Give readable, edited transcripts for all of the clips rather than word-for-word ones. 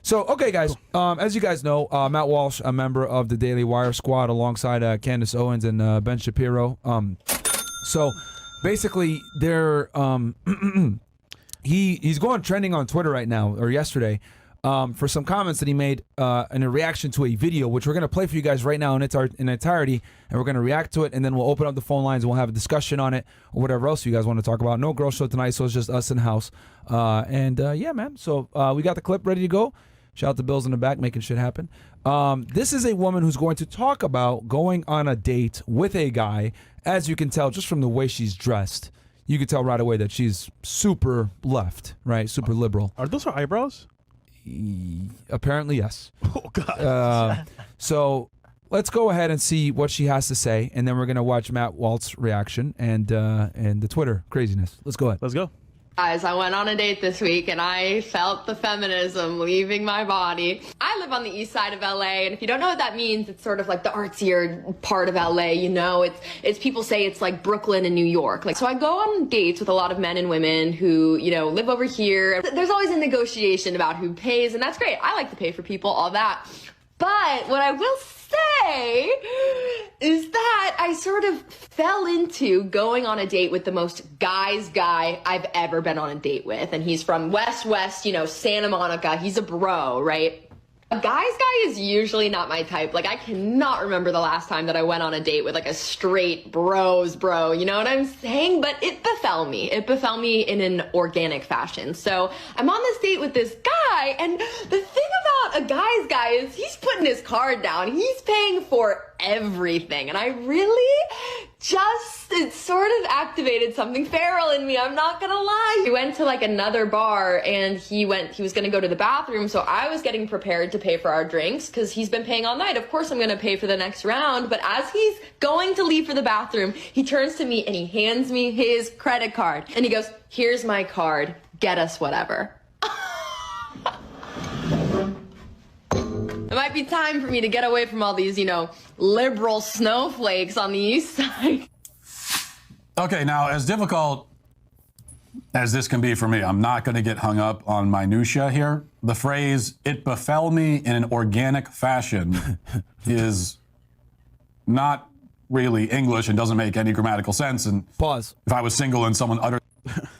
So, okay, guys, as you guys know, Matt Walsh, a member of the Daily Wire squad alongside Candace Owens and Ben Shapiro. So, basically, they're he's going trending on Twitter right now, or yesterday, for some comments that he made in a reaction to a video, which we're going to play for you guys right now in its entirety, and we're going to react to it, and then we'll open up the phone lines and we'll have a discussion on it, or whatever else you guys want to talk about. No girl show tonight, so it's just us in house. Yeah, man. So we got the clip ready to go. Shout out to Bills in the back, making shit happen. This is a woman who's going to talk about going on a date with a guy. As you can tell, just from the way she's dressed, you can tell right away that she's super left, right? Super liberal. Are those her eyebrows? Apparently, yes. Oh, God. So let's go ahead and see what she has to say, and then we're going to watch Matt Walsh's reaction and the Twitter craziness. Let's go ahead. Let's go. Guys, I went on a date this week and I felt the feminism leaving my body. I live on the east side of LA, and if you don't know what that means, it's sort of like the artsier part of LA, you know? It's people say it's like Brooklyn and New York. Like, so I go on dates with a lot of men and women who, you know, live over here. There's always a negotiation about who pays, and that's great. I like to pay for people, all that. But what I will say is that I sort of fell into going on a date with the most guy's guy I've ever been on a date with. And he's from West, you know, Santa Monica. He's a bro, right? A guy's guy is usually not my type. Like, I cannot remember the last time that I went on a date with like a straight bros bro, you know what I'm saying? But it befell me. It befell me in an organic fashion. So I'm on this date with this guy, and the thing about a guy's guy is he's putting his card down. He's paying for everything. And I really it sort of activated something feral in me. I'm not gonna lie. We went to like another bar, and he was gonna go to the bathroom. So I was getting prepared to pay for our drinks because he's been paying all night. Of course I'm gonna pay for the next round. But as he's going to leave for the bathroom, he turns to me and he hands me his credit card. And he goes, "Here's my card. Get us whatever." It might be time for me to get away from all these, you know, liberal snowflakes on the east side. Okay, now, as difficult as this can be for me, I'm not going to get hung up on minutia here. The phrase, "it befell me in an organic fashion," is not really English and doesn't make any grammatical sense. And Pause. If I was single and someone uttered...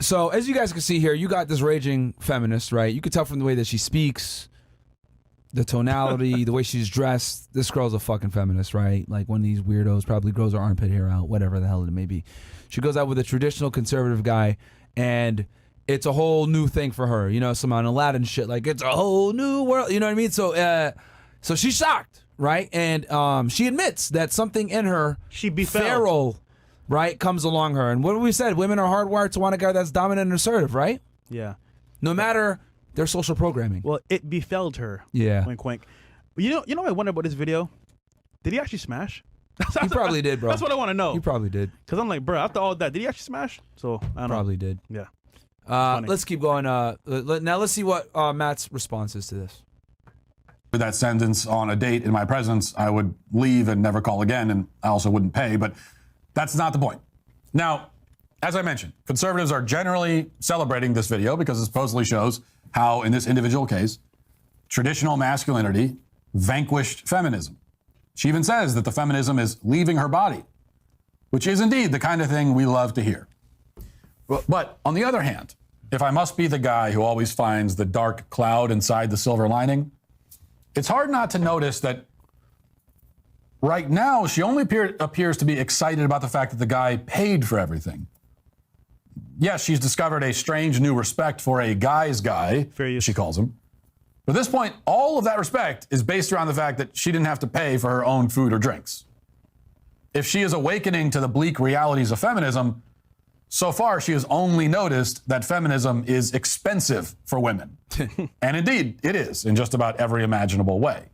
So, as you guys can see here, you got this raging feminist, right? You could tell from the way that she speaks, the tonality, the way she's dressed. This girl's a fucking feminist, right? Like one of these weirdos, probably grows her armpit hair out, whatever the hell it may be. She goes out with a traditional conservative guy, and it's a whole new thing for her. You know, some on Aladdin shit, like it's a whole new world. You know what I mean? So she's shocked, right? And she admits that something in her, feral, right, comes along her. And what we said, women are hardwired to want a guy that's dominant and assertive, right? Yeah. No matter their social programming. Well, it befelled her. Yeah. Wink, wink. You know what I wonder about this video? Did he actually smash? He probably did, bro. That's what I want to know. He probably did. Because I'm like, bro, after all that, did he actually smash? So, I don't know. Probably did. Yeah. Let's keep going. Now let's see what Matt's response is to this. With that sentence on a date in my presence, I would leave and never call again, and I also wouldn't pay, but that's not the point. Now, as I mentioned, conservatives are generally celebrating this video because it supposedly shows how, in this individual case, traditional masculinity vanquished feminism. She even says that the feminism is leaving her body, which is indeed the kind of thing we love to hear. But on the other hand, if I must be the guy who always finds the dark cloud inside the silver lining, it's hard not to notice that right now she only appears to be excited about the fact that the guy paid for everything. Yes, she's discovered a strange new respect for a guy's guy, she calls him. But at this point, all of that respect is based around the fact that she didn't have to pay for her own food or drinks. If she is awakening to the bleak realities of feminism, so far she has only noticed that feminism is expensive for women. And indeed, it is in just about every imaginable way.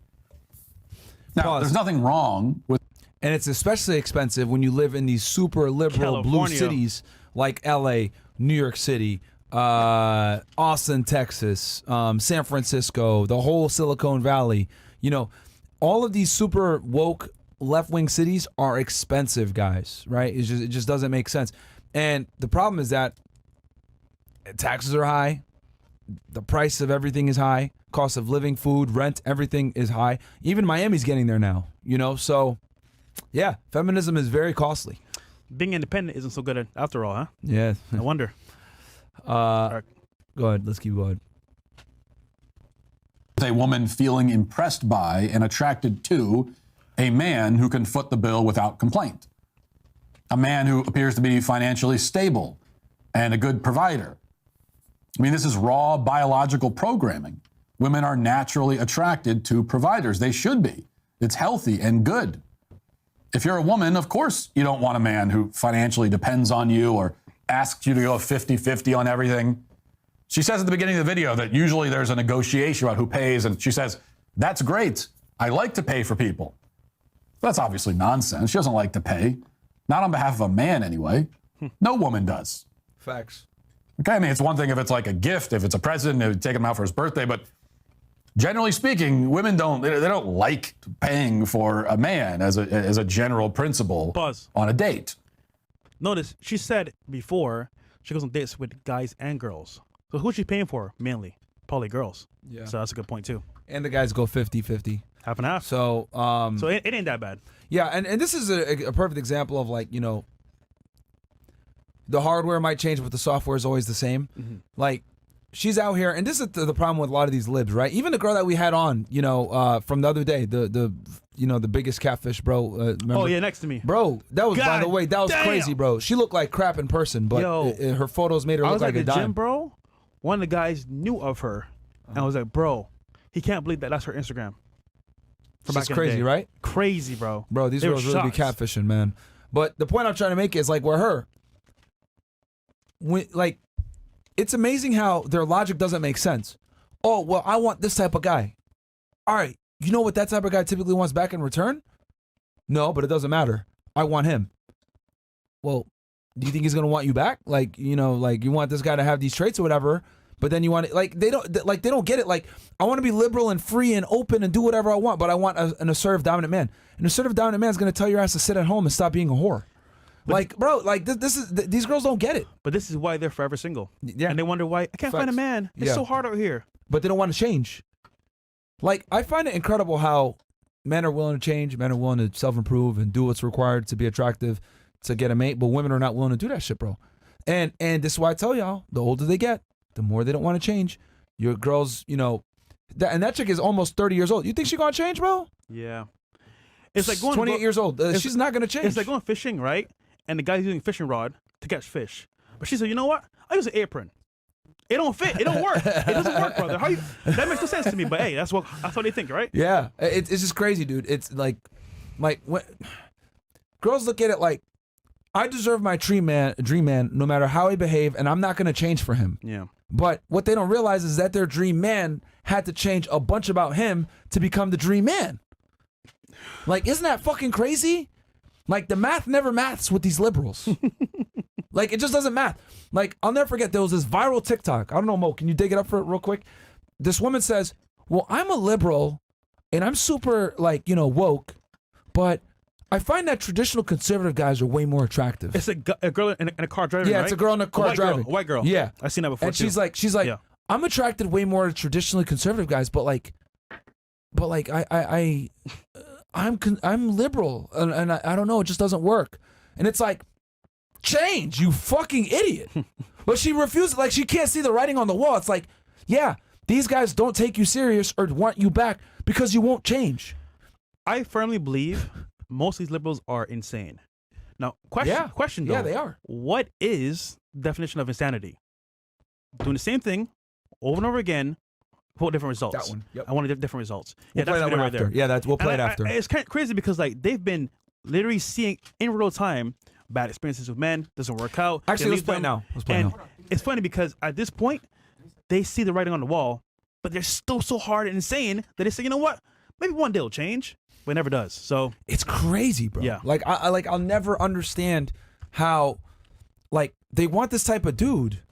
Now, there's nothing wrong with... And it's especially expensive when you live in these super liberal blue cities like LA, New York City, Austin, Texas, San Francisco, the whole Silicon Valley. You know, all of these super woke left-wing cities are expensive, guys, right? It just doesn't make sense. And the problem is that taxes are high. the price of everything is high. Cost of living, food, rent, everything is high. Even Miami's getting there now, you know? So, yeah, feminism is very costly. Being independent isn't so good after all, huh? Yeah. I wonder. Go ahead. Let's keep going. A woman feeling impressed by and attracted to a man who can foot the bill without complaint. A man who appears to be financially stable and a good provider. I mean, this is raw biological programming. Women are naturally attracted to providers. They should be. It's healthy and good. If you're a woman, of course, you don't want a man who financially depends on you or asks you to go 50-50 on everything. She says at the beginning of the video that usually there's a negotiation about who pays, and she says, that's great. I like to pay for people. That's obviously nonsense. She doesn't like to pay. Not on behalf of a man, anyway. No woman does. Facts. Okay, I mean, it's one thing if it's like a gift, if it's a present, they would take him out for his birthday, but generally speaking, women don't like paying for a man as a general principle on a date. Notice, she said before she goes on dates with guys and girls. So who's she paying for mainly? Probably girls. Yeah. So that's a good point too. And the guys go 50-50. Half and half. So, so it ain't that bad. Yeah, and this is a perfect example of, like, you know, the hardware might change, but the software is always the same. Mm-hmm. Like, she's out here, and this is the problem with a lot of these libs, right? Even the girl that we had on, you know, from the other day, the you know, the biggest catfish, bro. Oh yeah, next to me, bro. That was, by the way, that was crazy, bro. She looked like crap in person, but her photos made her look like a dime. Gym, bro. One of the guys knew of her, and I was like, bro, he can't believe that's her Instagram. That's crazy, right? Crazy, bro. Bro, these girls really be catfishing, man. But the point I'm trying to make is, like, with her, like, it's amazing how their logic doesn't make sense. Oh, well, I want this type of guy. All right, you know what that type of guy typically wants back in return? No, but it doesn't matter. I want him. Well, do you think he's gonna want you back? Like, you know, like, you want this guy to have these traits or whatever, but then you want it, like, they don't get it. Like, I want to be liberal and free and open and do whatever I want, but I want an assertive dominant man. An assertive dominant man is gonna tell your ass to sit at home and stop being a whore. But, like, bro, like, these girls don't get it. But this is why they're forever single. Yeah. And they wonder why I can't find a man. It's so hard out here. But they don't want to change. Like, I find it incredible how men are willing to change, men are willing to self-improve and do what's required to be attractive, to get a mate, but women are not willing to do that shit, bro. And this is why I tell y'all, the older they get, the more they don't want to change. Your girls, you know, that chick is almost 30 years old. You think she's gonna change, bro? Yeah. It's like going 28 years old. She's not gonna change. It's like going fishing, right? And the guy's using a fishing rod to catch fish. But she said, you know what? I use an apron. It don't fit. It don't work. It doesn't work, brother. That makes no sense to me. But hey, that's what they think, right? Yeah. It's just crazy, dude. It's like girls look at it like, I deserve my dream man no matter how he behave, and I'm not gonna change for him. Yeah. But what they don't realize is that their dream man had to change a bunch about him to become the dream man. Like, isn't that fucking crazy? Like, the math never maths with these liberals. Like, it just doesn't math. Like, I'll never forget, there was this viral TikTok. I don't know, Mo, can you dig it up for it real quick? This woman says, well, I'm a liberal and I'm super, like, you know, woke, but I find that traditional conservative guys are way more attractive. It's a girl in a car driving, yeah, right? it's a girl in a car driving. A white girl. Yeah. I've seen that before, and she's like, yeah. I'm attracted way more to traditionally conservative guys, but I'm liberal, and I don't know, it just doesn't work. And it's like, change, you fucking idiot. But she refuses, like, she can't see the writing on the wall. It's like, yeah, these guys don't take you serious or want you back because you won't change. I firmly believe most of these liberals are insane. Now, question though. Yeah, they are. What is the definition of insanity? Doing the same thing over and over again, for different results. That one. Yep. I want different results. We'll play that one after. There. Yeah, we'll play it after. It's kind of crazy because, like, they've been literally seeing in real time bad experiences with men, doesn't work out. Actually, let's play it now. It's funny because at this point, they see the writing on the wall, but they're still so hard and insane that they say, you know what? Maybe one day it'll change, but it never does. So it's crazy, bro. Yeah. Like, I'll never understand how, like, they want this type of dude,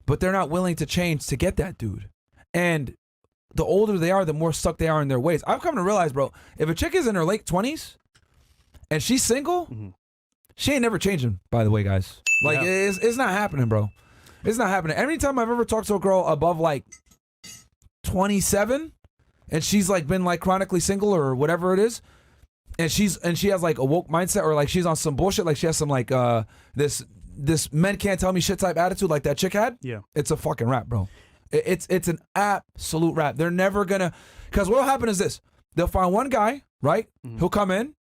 but they're not willing to change to get that dude. And the older they are, the more stuck they are in their ways. I've come to realize, bro, if a chick is in her late 20s and she's single, she ain't never changing, by the way, guys. Like, it's not happening, bro. It's not happening. Every time I've ever talked to a girl above like 27, and she's like been like chronically single or whatever it is, and she has like a woke mindset, or like she's on some bullshit, like she has some like this men can't tell me shit type attitude like that chick had. Yeah. It's a fucking rap, bro. It's an absolute rap. They're never gonna, because what'll happen is this: they'll find one guy, right? Mm-hmm. He'll come in,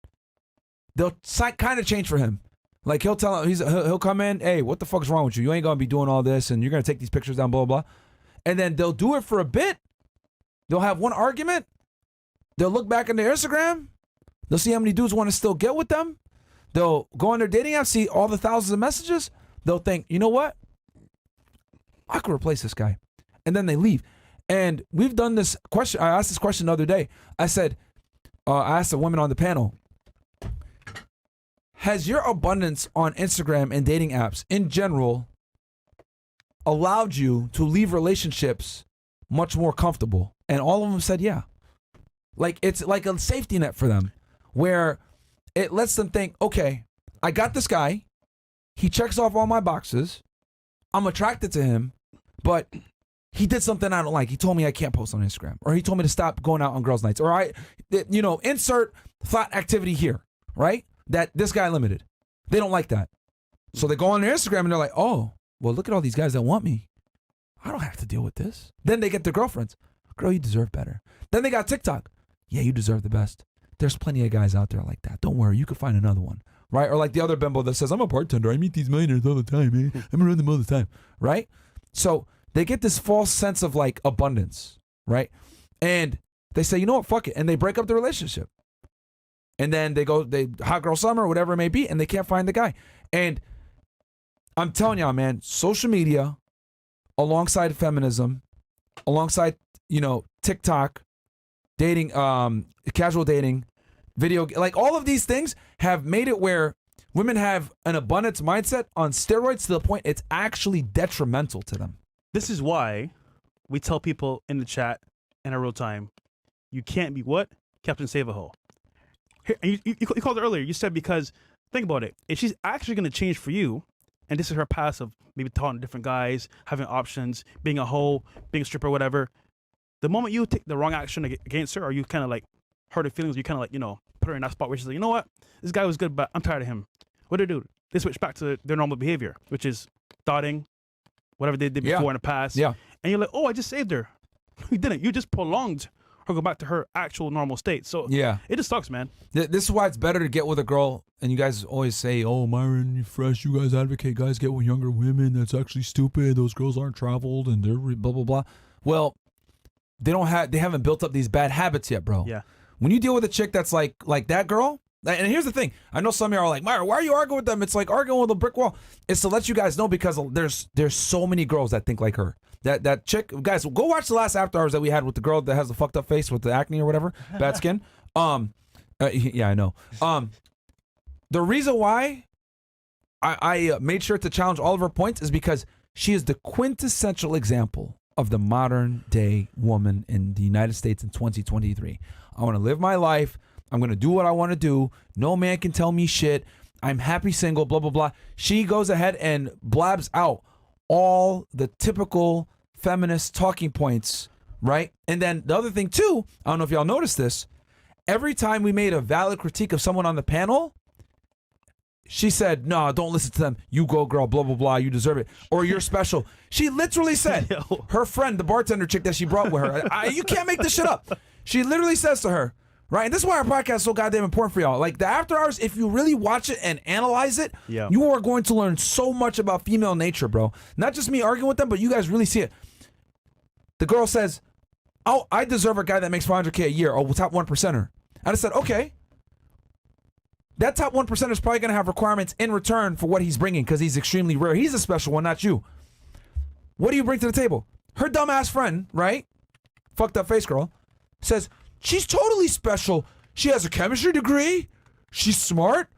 they'll kind of change for him. Like he'll tell him, he'll come in, hey, what the fuck is wrong with you? You ain't gonna be doing all this, and you're gonna take these pictures down, blah blah blah. And then they'll do it for a bit. They'll have one argument. They'll look back on their Instagram. They'll see how many dudes want to still get with them. They'll go on their dating app, see all the thousands of messages. They'll think, you know what? I could replace this guy. And then they leave. And we've done this question. I asked this question the other day. I said, I asked a woman on the panel, has your abundance on Instagram and dating apps in general allowed you to leave relationships much more comfortable? And all of them said, yeah. Like it's like a safety net for them where it lets them think, okay, I got this guy. He checks off all my boxes. I'm attracted to him, but he did something I don't like. He told me I can't post on Instagram, or he told me to stop going out on girls' nights, or insert thought activity here, right? That this guy limited. They don't like that. So they go on their Instagram and they're like, oh, well, look at all these guys that want me. I don't have to deal with this. Then they get their girlfriends. Girl, you deserve better. Then they got TikTok. Yeah, you deserve the best. There's plenty of guys out there like that. Don't worry, you can find another one, right? Or like the other bimbo that says, I'm a bartender. I meet these minors all the time, man. I'm around them all the time, right? So they get this false sense of like abundance, right? And they say, you know what, fuck it. And they break up the relationship. And then they hot girl summer, whatever it may be, and they can't find the guy. And I'm telling y'all, man, social media, alongside feminism, alongside, TikTok, dating, casual dating, video, like all of these things have made it where women have an abundance mindset on steroids to the point it's actually detrimental to them. This is why we tell people in the chat in a real time, you can't be what? Captain Save-A-Ho. Here, and you called it earlier. You said because, think about it. If she's actually going to change for you, and this is her past of maybe talking to different guys, having options, being a hoe, being a stripper, whatever, the moment you take the wrong action against her, or you kind of like hurt her feelings, you kind of like, put her in that spot where she's like, you know what? This guy was good, but I'm tired of him. What do they do? They switch back to their normal behavior, which is dotting, whatever they did before in the past. Yeah. And you're like, oh, I just saved her. You didn't. You just prolonged her go back to her actual normal state. So yeah, it just sucks, man. This is why it's better to get with a girl. And you guys always say, oh, Myron Fresh, you guys advocate guys get with younger women. That's actually stupid. Those girls aren't traveled and they're blah, blah, blah. Well, they haven't built up these bad habits yet, bro. Yeah. When you deal with a chick that's like that girl, and here's the thing. I know some of y'all are like, Myron, why are you arguing with them? It's like arguing with a brick wall. It's to let you guys know because there's so many girls that think like her. That chick, guys, go watch the last after hours that we had with the girl that has the fucked up face with the acne or whatever, bad skin. Yeah, I know. The reason why I made sure to challenge all of her points is because she is the quintessential example of the modern day woman in the United States in 2023. I want to live my life. I'm going to do what I want to do. No man can tell me shit. I'm happy single, blah, blah, blah. She goes ahead and blabs out all the typical feminist talking points, right? And then the other thing too, I don't know if y'all noticed this, every time we made a valid critique of someone on the panel, she said, no, don't listen to them. You go, girl, blah, blah, blah. You deserve it. Or you're special. She literally said, her friend, the bartender chick that she brought with her, you can't make this shit up. She literally says to her, right? And this is why our podcast is so goddamn important for y'all. Like the after hours, if you really watch it and analyze it, you are going to learn so much about female nature, bro. Not just me arguing with them, but you guys really see it. The girl says, oh, I deserve a guy that makes $500K a year, or top 1%er. And I said, okay. That top 1% is probably going to have requirements in return for what he's bringing because he's extremely rare. He's a special one, not you. What do you bring to the table? Her dumbass friend, right? Fucked up face girl, says, she's totally special. She has a chemistry degree. She's smart.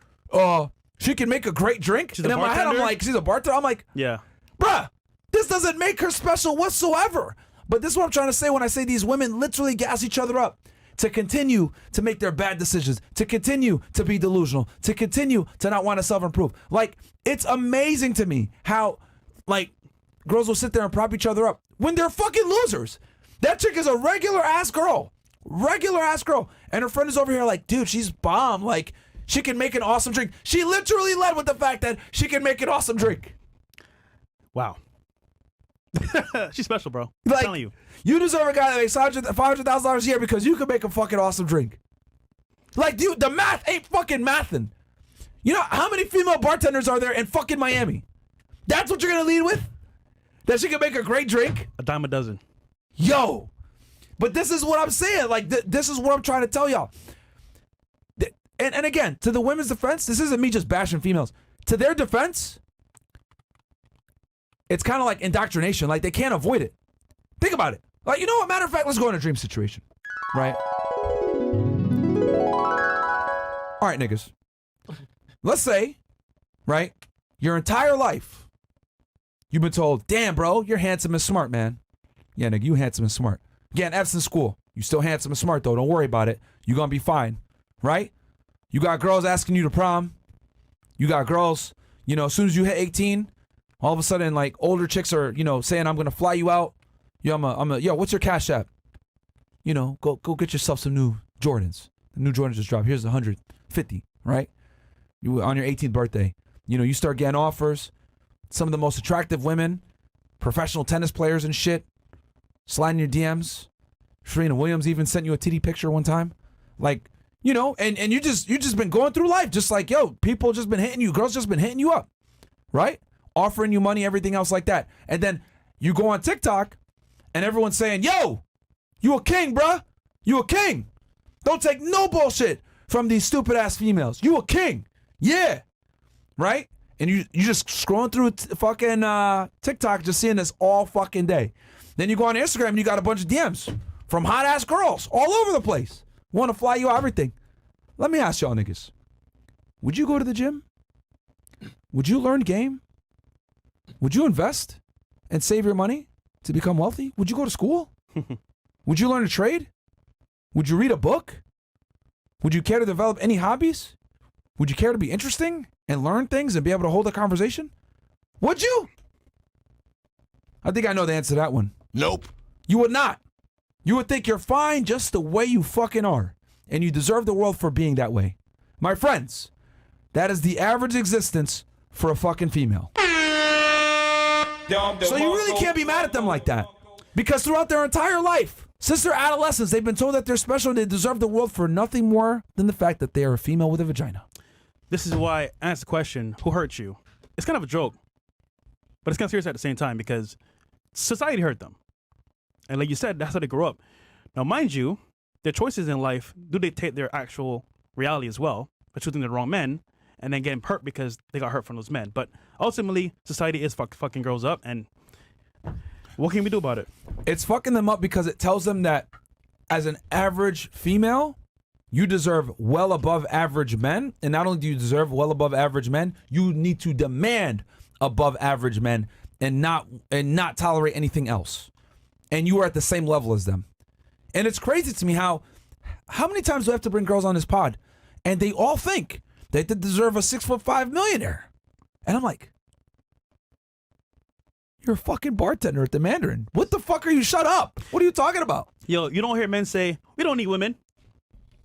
She can make a great drink. She's and a in my head, I'm like, she's a bartender. I'm like, yeah, bruh, this doesn't make her special whatsoever. But this is what I'm trying to say when I say these women literally gas each other up to continue to make their bad decisions, to continue to be delusional, to continue to not want to self-improve. Like, it's amazing to me how, like, girls will sit there and prop each other up when they're fucking losers. That chick is a regular ass girl. And her friend is over here like, dude, she's bomb. Like, she can make an awesome drink. She literally led with the fact that she can make an awesome drink. Wow. She's special, bro. Like, I'm telling you. You deserve a guy that makes $500,000 a year because you can make a fucking awesome drink. Like, dude, the math ain't fucking mathin'. You know how many female bartenders are there in fucking Miami? That's what you're gonna lead with? That she can make a great drink? A dime a dozen. Yo. But this is what I'm saying. Like, this is what I'm trying to tell y'all. And again, to the women's defense, this isn't me just bashing females. To their defense, it's kind of like indoctrination. Like, they can't avoid it. Think about it. Like, you know what? Matter of fact, let's go in a dream situation. Right? All right, niggas. Let's say, right, your entire life, you've been told, damn, bro, you're handsome and smart, man. Yeah, nigga, you handsome and smart. Getting F's in school. You still handsome and smart, though. Don't worry about it. You're going to be fine. Right? You got girls asking you to prom. You got girls, you know, as soon as you hit 18, all of a sudden, like, older chicks are, you know, saying, I'm going to fly you out. Yo, yo, what's your cash app? You know, go get yourself some new Jordans. The new Jordans just dropped. Here's 150, right? You on your 18th birthday. You know, you start getting offers. Some of the most attractive women, professional tennis players and shit, sliding your DMs. Serena Williams even sent you a titty picture one time. Like, you know, and you just been going through life just like, yo, people just been hitting you, girls just been hitting you up, right? Offering you money, everything else like that. And then you go on TikTok and everyone's saying, yo, you a king, bruh. You a king. Don't take no bullshit from these stupid ass females. You a king. Yeah. Right? And you just scrolling through fucking TikTok, just seeing this all fucking day. Then you go on Instagram and you got a bunch of DMs from hot ass girls all over the place. Want to fly you out, everything. Let me ask y'all niggas. Would you go to the gym? Would you learn game? Would you invest and save your money to become wealthy? Would you go to school? Would you learn a trade? Would you read a book? Would you care to develop any hobbies? Would you care to be interesting and learn things and be able to hold a conversation? Would you? I think I know the answer to that one. Nope. You would not. You would think you're fine just the way you fucking are. And you deserve the world for being that way. My friends, that is the average existence for a fucking female. So you really can't be mad at them like that. Because throughout their entire life, since their adolescence, they've been told that they're special and they deserve the world for nothing more than the fact that they are a female with a vagina. This is why I asked the question, who hurt you? It's kind of a joke, but it's kind of serious at the same time because society hurt them. And like you said, that's how they grew up. Now, mind you, their choices in life do dictate their actual reality as well, by choosing the wrong men and then getting hurt because they got hurt from those men. But ultimately, society is fucking girls up, and what can we do about it? It's fucking them up because it tells them that as an average female, you deserve well above average men. And not only do you deserve well above average men, you need to demand above average men and not tolerate anything else. And you are at the same level as them. And it's crazy to me how many times do I have to bring girls on this pod and they all think that they deserve a 6'5" millionaire. And I'm like, you're a fucking bartender at the Mandarin. What the fuck are you? Shut up. What are you talking about? Yo, you don't hear men say, we don't need women.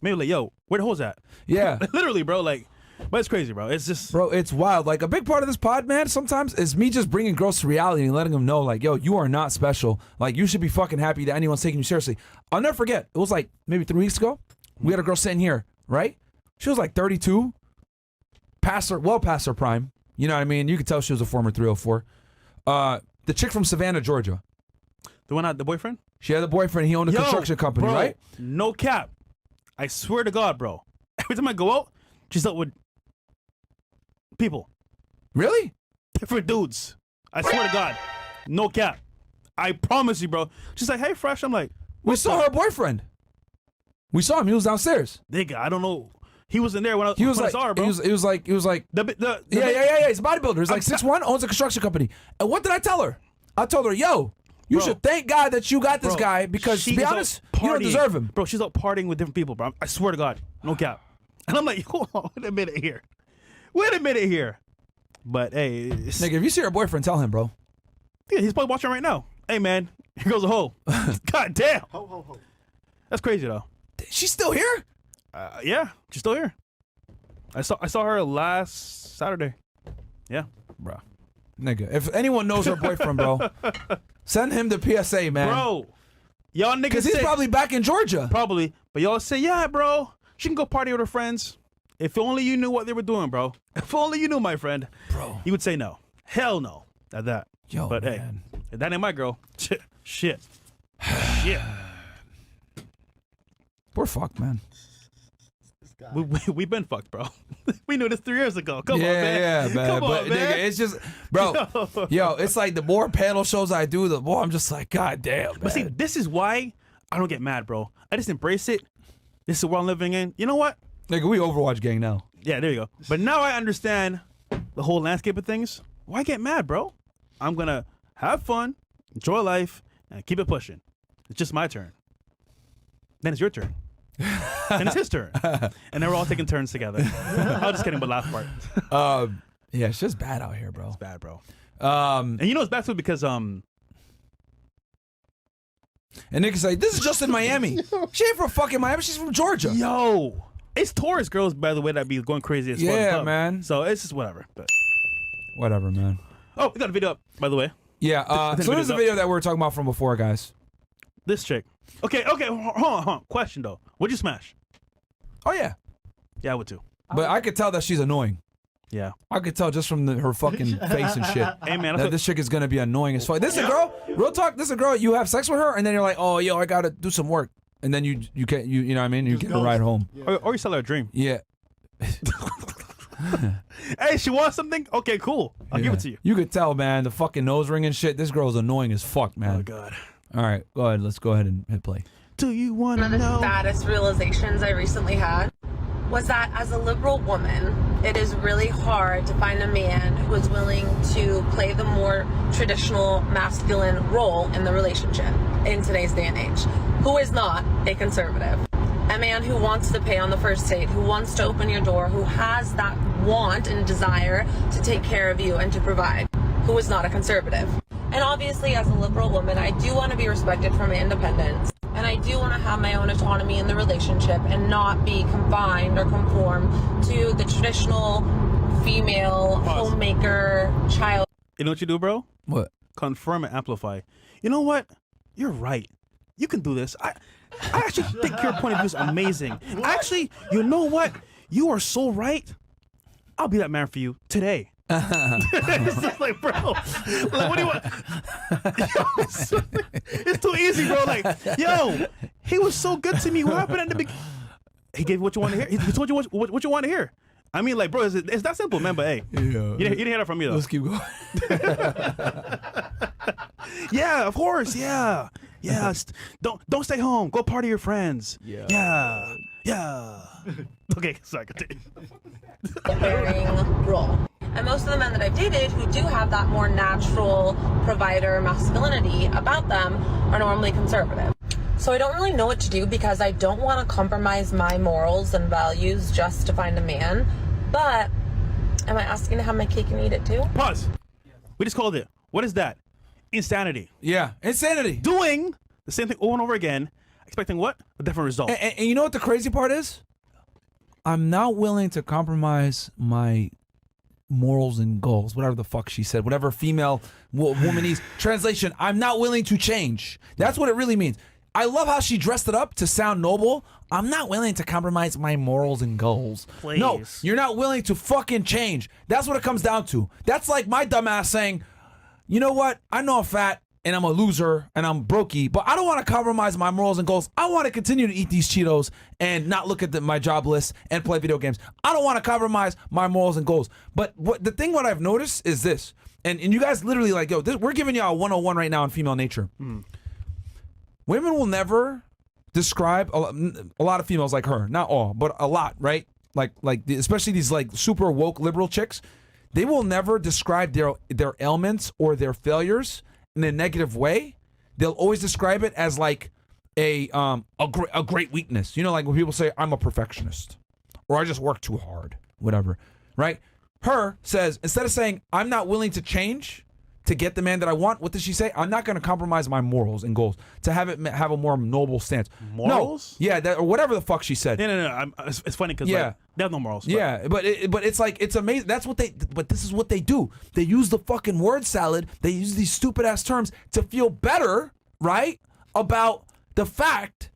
Maybe like, yo, where the hoes at? Yeah. Literally, bro. Like, but it's crazy, bro. It's just... Bro, it's wild. Like, a big part of this pod, man, sometimes is me just bringing girls to reality and letting them know, like, yo, you are not special. Like, you should be fucking happy that anyone's taking you seriously. I'll never forget. It was like maybe 3 weeks ago. We had a girl sitting here, right? She was like 32. Well past her prime. You know what I mean? You could tell she was a former 304. The chick from Savannah, Georgia. The one, the boyfriend? She had a boyfriend. He owned a construction company, bro, right? No cap. I swear to God, bro. Every time I go out, she's out with people. Really? Different dudes. I swear to God. No cap. I promise you, bro. She's like, hey, Fresh. I'm like, we saw her boyfriend. We saw him. He was downstairs. Nigga, I don't know. He wasn't there when I saw her, bro. He was like. Yeah. He's a bodybuilder. He's like 6'1", owns a construction company. And what did I tell her? I told her, yo, you should thank God that you got this guy because, to be honest, you don't deserve him. Bro, she's out partying with different people, bro. I swear to God. No cap. And I'm like, hold on, wait a minute here. But, hey. Nigga, if you see her boyfriend, tell him, bro. Yeah, he's probably watching right now. Hey, man, here goes a hole. God damn. Ho, ho, ho. That's crazy, though. She's still here? Yeah, she's still here. I saw her last Saturday. Yeah. Bro. Nigga, if anyone knows her boyfriend, bro, send him the PSA, man. Bro, y'all niggas Because he's say- probably back in Georgia. Probably. But y'all say, yeah, bro, she can go party with her friends. If only you knew what they were doing, bro. If only you knew, my friend. Bro. You would say no. Hell no. At that. Yo, but man. hey, if that ain't my girl. Shit. Shit. We're fucked, man. We've been fucked, bro. We knew this 3 years ago. Come on, man. Yeah, man. Come But on, man. nigga, it's just, bro, yo, it's like the more panel shows I do, the more I'm just like, God damn, man. But see, this is why I don't get mad, bro. I just embrace it. This is the world I'm living in. You know what? Nigga, we Overwatch gang now. Yeah, there you go. But now I understand the whole landscape of things. Why get mad, bro? I'm going to have fun, enjoy life, and keep it pushing. It's just my turn. Then it's your turn. Then it's his turn. And then we're all taking turns together. I was just kidding, but last part. Yeah, it's just bad out here, bro. It's bad, bro. And And you know it's bad too because niggas like, this is just in Miami. She ain't from fucking Miami. She's from Georgia. yo, it's tourist girls, by the way, that be going crazy as Yeah, fuck. man. So it's just whatever. But Whatever, man. oh, we got a video up, by the way. Yeah, The so there's video's a up. video that we were talking about from before, guys. This chick. Okay, hold on. Question though. Would you smash? Oh, yeah. Yeah, I would too. But I could tell that she's annoying. Yeah. I could tell just from her fucking face and shit. Hey man, That this chick is gonna be annoying as fuck. This is a girl, real talk, this is a girl, you have sex with her, and then you're like, oh, yo, I gotta do some work. And then you can't, you know what I mean? You Just get a goes. ride home. Or you sell her a dream. Yeah. Hey, she wants something? Okay, cool. I'll give Yeah. it to you. You could tell, man, the fucking nose ring and shit. This girl's annoying as fuck, man. Oh god. All right, go ahead. Let's go ahead and hit play. Do you want to One of the know? saddest realizations I recently had was that as a liberal woman, it is really hard to find a man who is willing to play the more traditional masculine role in the relationship in today's day and age, who is not a conservative. A man who wants to pay on the first date, who wants to open your door, who has that want and desire to take care of you and to provide, who is not a conservative. And obviously, as a liberal woman, I do want to be respected for my independence. And I do want to have my own autonomy in the relationship and not be confined or conform to the traditional female Pause. homemaker child. You know what you do, bro? What? Confirm and amplify. You know what? You're right. You can do this. I actually think your point of view is amazing. Actually, you know what? You are so right. I'll be that man for you today. It's just like, bro, like, what do you want? It's too easy, bro. Like, yo, he was so good to me. What happened at the beginning? He gave you what you want to hear. He told you what you want to hear. I mean, like, bro, it's that simple, man. But hey, you didn't hear that from me though. Let's keep going. Yeah, of course. Yeah. Don't stay home. Go party with your friends. Yeah. Okay, sorry, continue. Bearing role. And most of the men that I've dated who do have that more natural provider masculinity about them are normally conservative. So I don't really know what to do because I don't want to compromise my morals and values just to find a man. But am I asking to have my cake and eat it too? Pause. We just called it. What is that? Insanity. Yeah, insanity. Doing the same thing over and over again, expecting what? A different result. And you know what the crazy part is? I'm not willing to compromise my morals and goals, whatever the fuck she said, whatever female woman is. Translation, I'm not willing to change. That's what it really means. I love how she dressed it up to sound noble. I'm not willing to compromise my morals and goals. Please. No, you're not willing to fucking change. That's what it comes down to. That's like my dumbass saying, you know what? I know I'm fat and I'm a loser and I'm brokey, but I don't want to compromise my morals and goals. I want to continue to eat these Cheetos and not look at my job list and play video games. I don't want to compromise my morals and goals. But what I've noticed is this, and you guys literally like, yo, we're giving y'all a 101 right now on female nature. Women will never describe a lot of females like her, not all, but a lot, right? Like especially these like super woke liberal chicks. They will never describe their ailments or their failures in a negative way. They'll always describe it as like a great weakness. You know, like when people say I'm a perfectionist or I just work too hard, whatever, right? Her says, instead of saying I'm not willing to change, to get the man that I want. What did she say? I'm not going to compromise my morals and goals to have a more noble stance. Morals? No. Yeah, or whatever the fuck she said. No. It's funny because Yeah. they have no morals. But. Yeah, but it's like, it's amazing. But this is what they do. They use the fucking word salad. They use these stupid ass terms to feel better, right? About the fact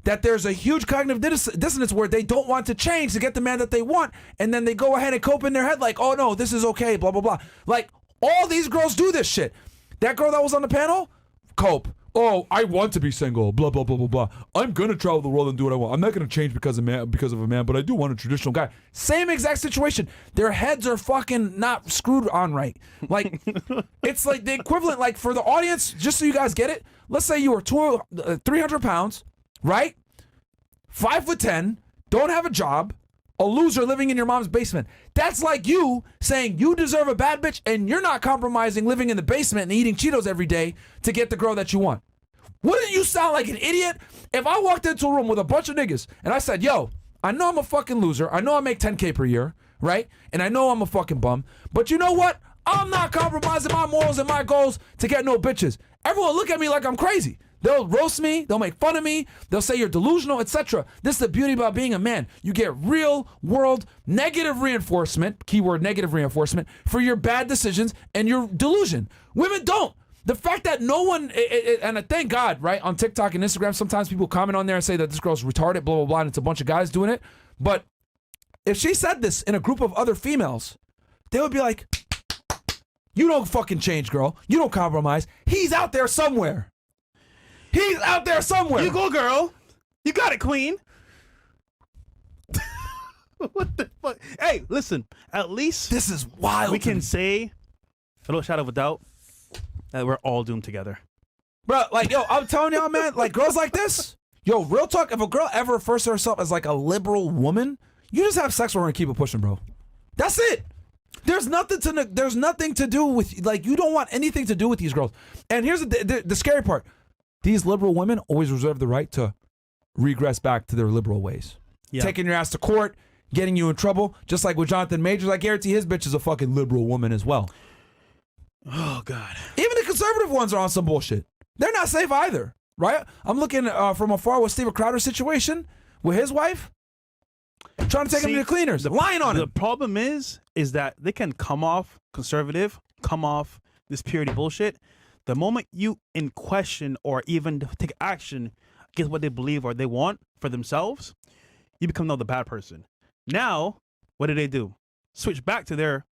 that there's a huge cognitive dissonance where they don't want to change to get the man that they want, and then they go ahead and cope in their head like, oh no, this is okay, blah, blah, blah. Like, all these girls do this shit. That girl that was on the panel, cope. Oh, I want to be single, blah, blah, blah, blah, blah. I'm going to travel the world and do what I want. I'm not going to change because of a man, but I do want a traditional guy. Same exact situation. Their heads are fucking not screwed on right. Like, it's like the equivalent, like for the audience, just so you guys get it, let's say you were 300 pounds, right? 5'10", don't have a job, a loser living in your mom's basement. That's like you saying you deserve a bad bitch and you're not compromising living in the basement and eating Cheetos every day to get the girl that you want. Wouldn't you sound like an idiot if I walked into a room with a bunch of niggas and I said, yo, I know I'm a fucking loser. I know I make 10K per year, right? And I know I'm a fucking bum. But you know what? I'm not compromising my morals and my goals to get no bitches. Everyone look at me like I'm crazy. They'll roast me, they'll make fun of me, they'll say you're delusional, etc. This is the beauty about being a man. You get real world negative reinforcement, keyword negative reinforcement, for your bad decisions and your delusion. Women don't. The fact that no one, and thank God, right, on TikTok and Instagram, sometimes people comment on there and say that this girl's retarded, blah, blah, blah, and it's a bunch of guys doing it. But if she said this in a group of other females, they would be like, you don't fucking change, girl. You don't compromise. He's out there somewhere. He's out there somewhere. You go, girl. You got it, queen. What the fuck? Hey, listen. At least This is wild. we can say, a little shadow of a doubt, that we're all doomed together. Bro, like, yo, I'm telling y'all, man, like, girls like this, yo, real talk, if a girl ever refers to herself as, like, a liberal woman, you just have sex with her and keep it pushing, bro. That's it. There's nothing to do with, like, you don't want anything to do with these girls. And here's the scary part. These liberal women always reserve the right to regress back to their liberal ways. Yeah. Taking your ass to court, getting you in trouble, just like with Jonathan Majors. I guarantee his bitch is a fucking liberal woman as well. Oh, God. Even the conservative ones are on some bullshit. They're not safe either, right? I'm looking from afar with Steven Crowder's situation with his wife, trying to take him to the cleaners, lying on him. The problem is that they can come off conservative, come off this purity bullshit. The moment you in question or even take action against what they believe or they want for themselves, you become the bad person. Now, what do? Switch back to their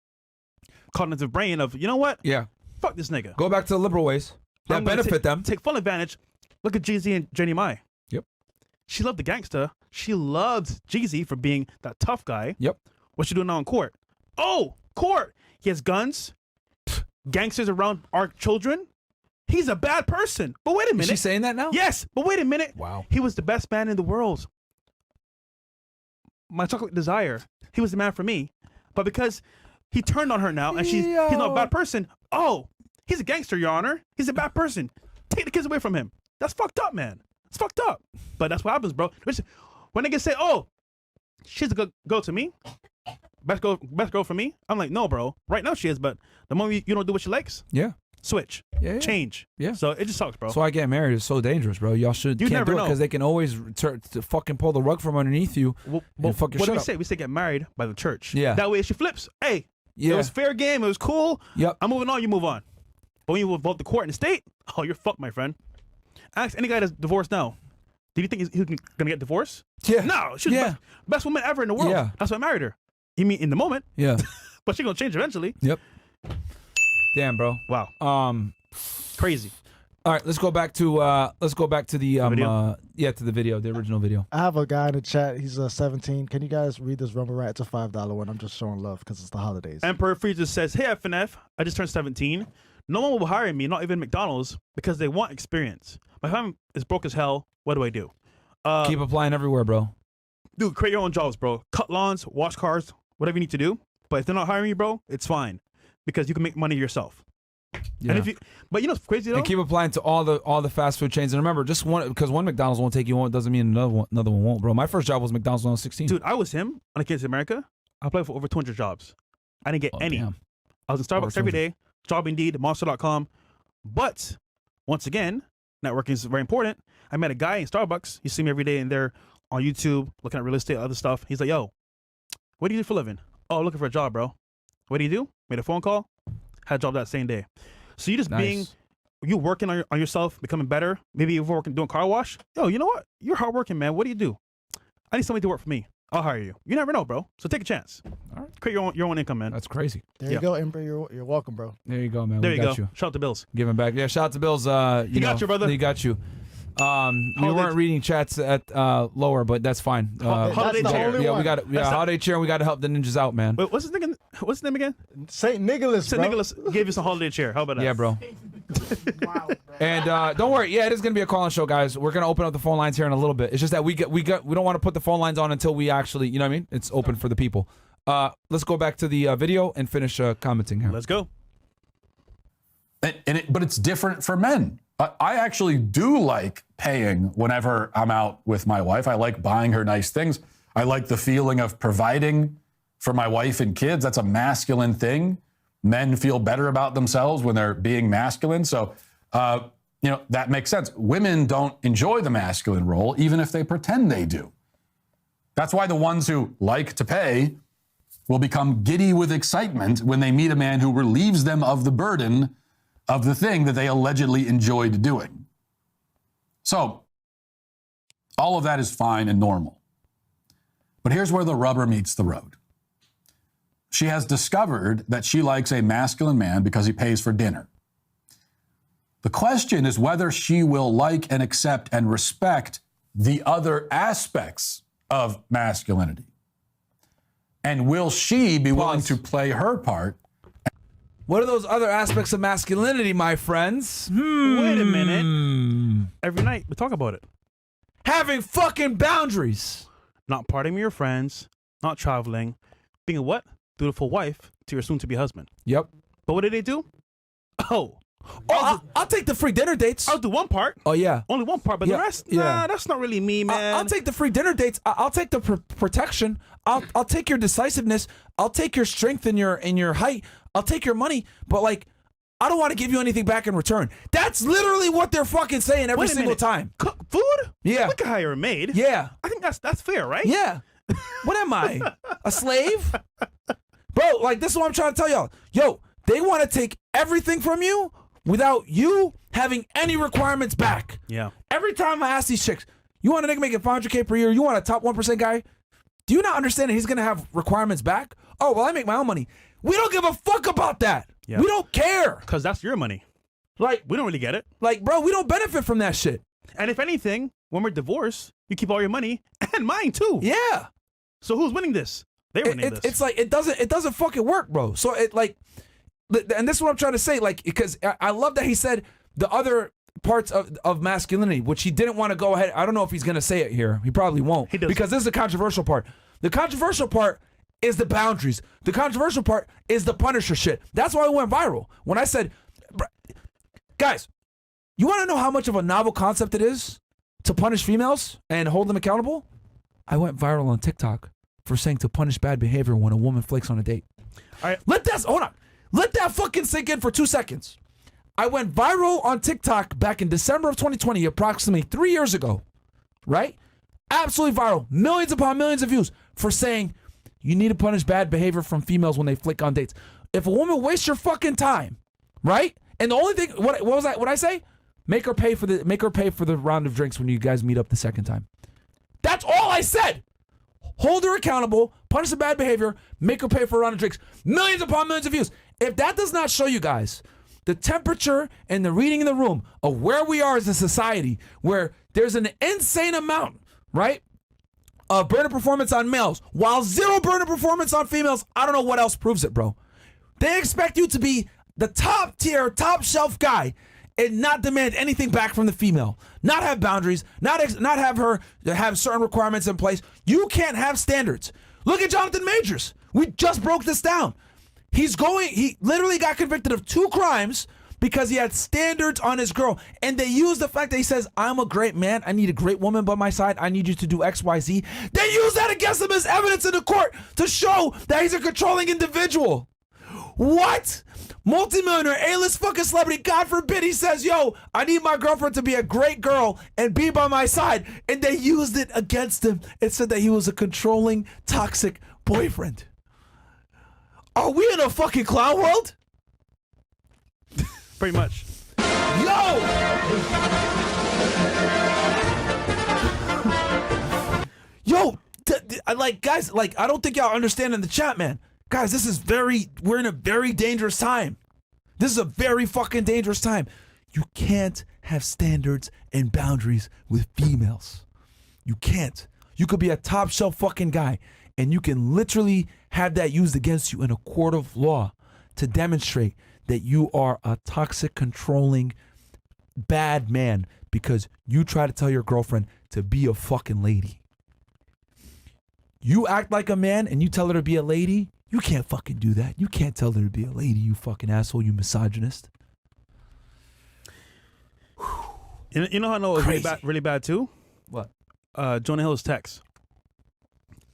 cognitive brain of, you know what? Yeah. Fuck this nigga. Go back to the liberal ways that benefit them. Take full advantage. Look at Jeezy and Jenny Mai. Yep. She loved the gangster. She loves Jeezy for being that tough guy. Yep. What's she doing now in court? Oh, court. He has guns, gangsters around our children. He's a bad person. But wait a minute. Is she saying that now? Yes, but wait a minute. Wow. He was the best man in the world. My chocolate desire. He was the man for me. But because he turned on her now and he's not a bad person. Oh, he's a gangster, Your Honor. He's a bad person. Take the kids away from him. That's fucked up, man. It's fucked up. But that's what happens, bro. When they can say, oh, she's a good girl to me. Best girl for me. I'm like, no, bro. Right now she is, but the moment you don't do what she likes. Yeah. Switch. Yeah. Change. Yeah. So it just sucks, bro. That's why getting married is so dangerous, bro. Y'all can't do it because they can always to fucking pull the rug from underneath you. Well, fuck your what shit do we up. say? We say get married by the church. Yeah. That way if she flips, hey, it was fair game. It was cool. Yep. I'm moving on. You move on. But when you involve the court and the state, oh, you're fucked, my friend. Ask any guy that's divorced now. Do you think he's gonna get divorced? Yeah. No. She's the best woman ever in the world. Yeah. That's why I married her. You mean in the moment? Yeah. But she's gonna change eventually. Yep. Damn, bro. Wow. Crazy. All right, let's go back to the video? to the video, the original video. I have a guy in the chat. He's 17. Can you guys read this Rumble Rat? It's a $5 one. I'm just showing love because it's the holidays. Emperor Freezer says, hey, FNF, I just turned 17. No one will hire me, not even McDonald's, because they want experience. My family is broke as hell. What do I do? Keep applying everywhere, bro. Dude, create your own jobs, bro. Cut lawns, wash cars, whatever you need to do. But if they're not hiring you, bro, it's fine because you can make money yourself. Yeah. And but you know what's crazy though? And keep applying to all the fast food chains. And remember, just because one McDonald's won't take you on doesn't mean another one won't, bro. My first job was McDonald's when I was 16. Dude, I was him when I came to America. I applied for over 200 jobs. I didn't get any. Damn. I was in Starbucks every day, Job Indeed, Monster.com. But once again, networking is very important. I met a guy in Starbucks. You see me every day in there on YouTube, looking at real estate, other stuff. He's like, yo, what do you do for a living? Oh, looking for a job, bro. What do you do? Made a phone call, had a job that same day. So you just you working on yourself, becoming better. Maybe you're working, doing car wash. Yo, you know what? You're hardworking, man. What do you do? I need somebody to work for me. I'll hire you. You never know, bro. So take a chance. All right. Create your own income, man. That's crazy. There you go, Ember. You're welcome, bro. There you go, man. There we you got go. you. Shout out to Bills. Give him back. Yeah, shout out to Bills. He got you, brother. He got you. We weren't reading chats at lower, but that's fine. Holiday chair. Yeah, we got holiday chair. We got to help the ninjas out, man. Wait, what's his name again? Saint Nicholas, Saint Nicholas gave you some holiday chair. How about that? Yeah, bro. Wow, bro. And don't worry, yeah, it is gonna be a call-in show, guys. We're gonna open up the phone lines here in a little bit. It's just that we don't want to put the phone lines on until we actually, you know what I mean? It's open for the people. Let's go back to the video and finish commenting here. Let's go. But it's different for men. I actually do like paying whenever I'm out with my wife. I like buying her nice things. I like the feeling of providing for my wife and kids. That's a masculine thing. Men feel better about themselves when they're being masculine. So, that makes sense. Women don't enjoy the masculine role, even if they pretend they do. That's why the ones who like to pay will become giddy with excitement when they meet a man who relieves them of the burden of the thing that they allegedly enjoyed doing. So, all of that is fine and normal. But here's where the rubber meets the road. She has discovered that she likes a masculine man because he pays for dinner. The question is whether she will like and accept and respect the other aspects of masculinity. And will she be willing to play her part? What are those other aspects of masculinity, my friends? Wait a minute. Every night we talk about it. Having fucking boundaries. Not partying with your friends, not traveling, being a what? Dutiful wife to your soon-to-be husband. Yep. But what did they do? I'll take the free dinner dates. I'll do one part. Oh, yeah. Only one part, but the rest, nah, that's not really me, man. I'll take the free dinner dates. I'll take the protection. I'll take your decisiveness. I'll take your strength and your height. I'll take your money. But like, I don't want to give you anything back in return. That's literally what they're fucking saying every single time. Cook food? Yeah. Look at how you're made. Yeah. I think that's fair, right? Yeah. What am I? A slave? Bro, like, this is what I'm trying to tell y'all. Yo, they want to take everything from you without you having any requirements back. Yeah. Every time I ask these chicks, you want a nigga making $500K per year? You want a top 1% guy? Do you not understand that he's going to have requirements back? Oh, well, I make my own money. We don't give a fuck about that. Yeah. We don't care. Because that's your money. Like, we don't really get it. Like, bro, we don't benefit from that shit. And if anything, when we're divorced, you keep all your money and mine too. Yeah. So who's winning this? They're winning this. It's like, it doesn't fucking work, bro. So it like, and this is what I'm trying to say, like, because I love that he said the other parts of masculinity, which he didn't want to go ahead. I don't know if he's going to say it here. He probably won't. He does. Because this is the controversial part. The controversial part is the boundaries. The controversial part is the Punisher shit. That's why it went viral. When I said, guys, you want to know how much of a novel concept it is to punish females and hold them accountable? I went viral on TikTok for saying to punish bad behavior when a woman flakes on a date. All right. Let that fucking sink in for 2 seconds. I went viral on TikTok back in December of 2020, approximately 3 years ago, right? Absolutely viral. Millions upon millions of views for saying you need to punish bad behavior from females when they flick on dates. If a woman wastes your fucking time, right? And the only thing, what was that? What I say? Make her pay for the round of drinks when you guys meet up the second time. That's all I said. Hold her accountable, punish the bad behavior, make her pay for a round of drinks. Millions upon millions of views. If that does not show you guys the temperature and the reading in the room of where we are as a society, where there's an insane amount, right, of burner performance on males, while zero burner performance on females, I don't know what else proves it, bro. They expect you to be the top tier, top shelf guy and not demand anything back from the female, not have boundaries, not have her have certain requirements in place. You can't have standards. Look at Jonathan Majors. We just broke this down. He literally got convicted of 2 crimes because he had standards on his girl. And they use the fact that he says, I'm a great man. I need a great woman by my side. I need you to do X, Y, Z. They use that against him as evidence in the court to show that he's a controlling individual. What? Multimillionaire, A-list fucking celebrity, God forbid, he says, yo, I need my girlfriend to be a great girl and be by my side. And they used it against him and said that he was a controlling, toxic boyfriend. Are we in a fucking clown world? Pretty much. Yo! Yo, like, guys, like, I don't think y'all understand in the chat, man. Guys, we're in a very dangerous time. This is a very fucking dangerous time. You can't have standards and boundaries with females. You can't. You could be a top shelf fucking guy, and you can literally have that used against you in a court of law to demonstrate that you are a toxic, controlling, bad man because you try to tell your girlfriend to be a fucking lady. You act like a man and you tell her to be a lady, you can't fucking do that. You can't tell her to be a lady, you fucking asshole, you misogynist. You know how I know it was really bad too? What? Jonah Hill's text.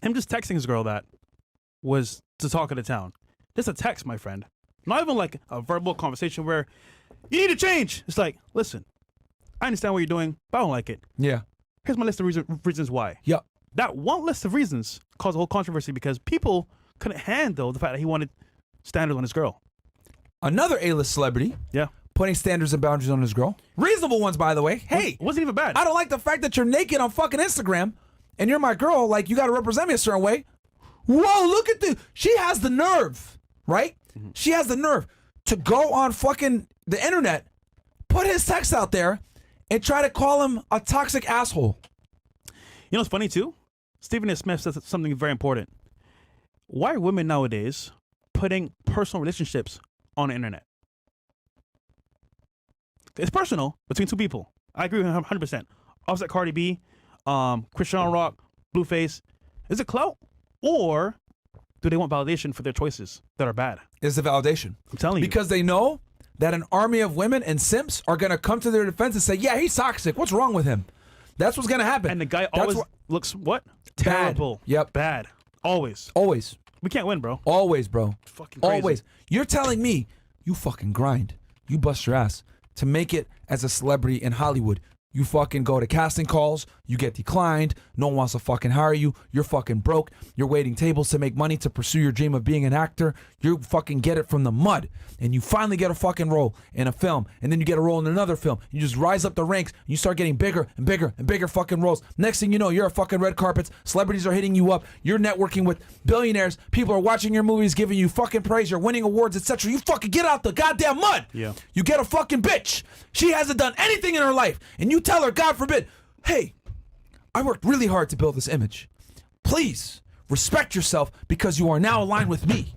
Him just texting his girl that was to talk of the town. Just a text, my friend. Not even like a verbal conversation where you need to change. It's like, listen, I understand what you're doing, but I don't like it. Yeah. Here's my list of reasons why. Yeah. That one list of reasons caused a whole controversy because people couldn't handle the fact that he wanted standards on his girl. Another A-list celebrity. Yeah. Putting standards and boundaries on his girl. Reasonable ones, by the way. Hey. It wasn't even bad. I don't like the fact that you're naked on fucking Instagram and you're my girl. Like, you got to represent me a certain way. Whoa, look at she has the nerve, right? Mm-hmm. She has the nerve to go on fucking the internet, put his text out there, and try to call him a toxic asshole. You know what's funny, too? Stephen A. Smith says something very important. Why are women nowadays putting personal relationships on the internet? It's personal between two people. I agree with him 100%. Offset Cardi B, Christian Rock, Blueface. Is it clout? Or do they want validation for their choices that are bad? It's the validation. I'm telling you. Because they know that an army of women and simps are going to come to their defense and say, yeah, he's toxic. What's wrong with him? That's what's going to happen. And the guy always looks what? Terrible. Yep. Bad. Always. Always. We can't win, bro. Always, bro. Fucking crazy. Always. You're telling me you fucking grind. You bust your ass to make it as a celebrity in Hollywood. You fucking go to casting calls, you get declined, no one wants to fucking hire you, you're fucking broke, you're waiting tables to make money to pursue your dream of being an actor, you fucking get it from the mud, and you finally get a fucking role in a film, and then you get a role in another film, you just rise up the ranks, and you start getting bigger and bigger and bigger fucking roles. Next thing you know, you're a fucking red carpets, celebrities are hitting you up, you're networking with billionaires, people are watching your movies, giving you fucking praise, you're winning awards, etc. You fucking get out the goddamn mud. Yeah. You get a fucking bitch. She hasn't done anything in her life, and you tell her, God forbid, hey, I worked really hard to build this image. Please respect yourself because you are now aligned with me.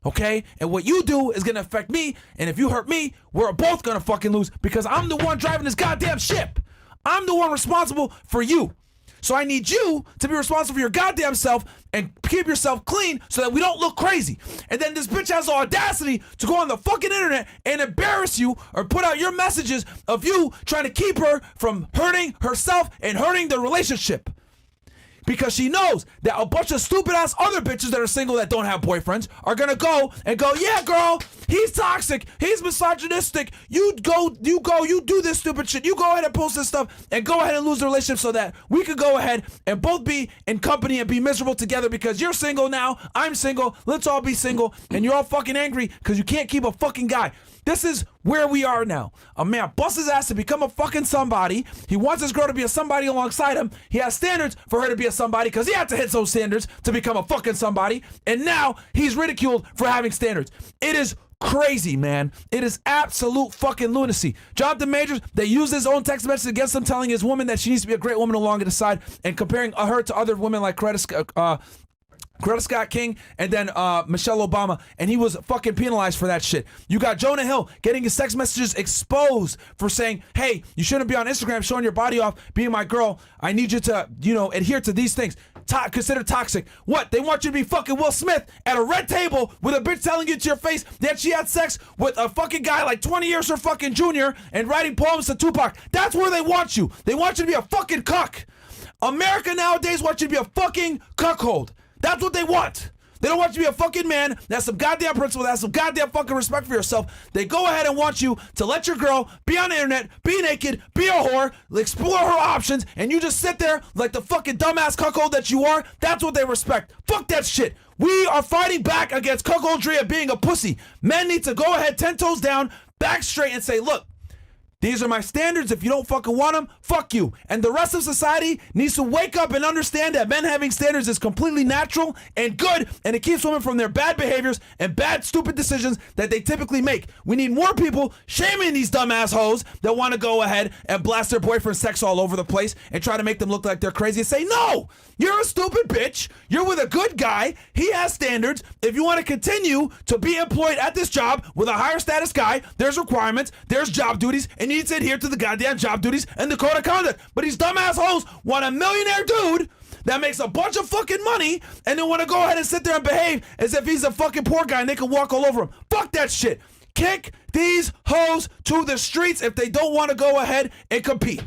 Okay? And what you do is gonna affect me, and if you hurt me, we're both gonna fucking lose because I'm the one driving this goddamn ship. I'm the one responsible for you. So I need you to be responsible for your goddamn self and keep yourself clean so that we don't look crazy. And then this bitch has the audacity to go on the fucking internet and embarrass you or put out your messages of you trying to keep her from hurting herself and hurting the relationship. Because she knows that a bunch of stupid ass other bitches that are single that don't have boyfriends are gonna go, yeah, girl, he's toxic, he's misogynistic, you do this stupid shit, you go ahead and post this stuff and go ahead and lose the relationship so that we could go ahead and both be in company and be miserable together because you're single now, I'm single, let's all be single, and you're all fucking angry because you can't keep a fucking guy. This is where we are now. A man busts his ass to become a fucking somebody. He wants his girl to be a somebody alongside him. He has standards for her to be a somebody because he had to hit those standards to become a fucking somebody. And now he's ridiculed for having standards. It is crazy, man. It is absolute fucking lunacy. Jonathan Majors, they used his own text message against him, telling his woman that she needs to be a great woman along the side and comparing her to other women like Coretta Scott King, and then Michelle Obama, and he was fucking penalized for that shit. You got Jonah Hill getting his text messages exposed for saying, hey, you shouldn't be on Instagram showing your body off, being my girl. I need you to, adhere to these things. Consider toxic. What? They want you to be fucking Will Smith at a red table with a bitch telling you to your face that she had sex with a fucking guy like 20 years her fucking junior and writing poems to Tupac. That's where they want you. They want you to be a fucking cuck. America nowadays wants you to be a fucking cuckold. That's what they want. They don't want you to be a fucking man that has some goddamn principle, that has some goddamn fucking respect for yourself. They go ahead and want you to let your girl be on the internet, be naked, be a whore, explore her options, and you just sit there like the fucking dumbass cuckold that you are. That's what they respect. Fuck that shit. We are fighting back against cuckoldry and being a pussy. Men need to go ahead 10 toes down, back straight, and say, look, these are my standards. If you don't fucking want them, fuck you. And the rest of society needs to wake up and understand that men having standards is completely natural and good, and it keeps women from their bad behaviors and bad, stupid decisions that they typically make. We need more people shaming these dumbass hoes that want to go ahead and blast their boyfriend's sex all over the place and try to make them look like they're crazy and say, no, you're a stupid bitch. You're with a good guy. He has standards. If you want to continue to be employed at this job with a higher status guy, there's requirements, there's job duties, and you need to adhere to the goddamn job duties and the code of conduct. But these dumbass hoes want a millionaire dude that makes a bunch of fucking money and then want to go ahead and sit there and behave as if he's a fucking poor guy and they can walk all over him. Fuck that shit. Kick these hoes to the streets if they don't want to go ahead and compete.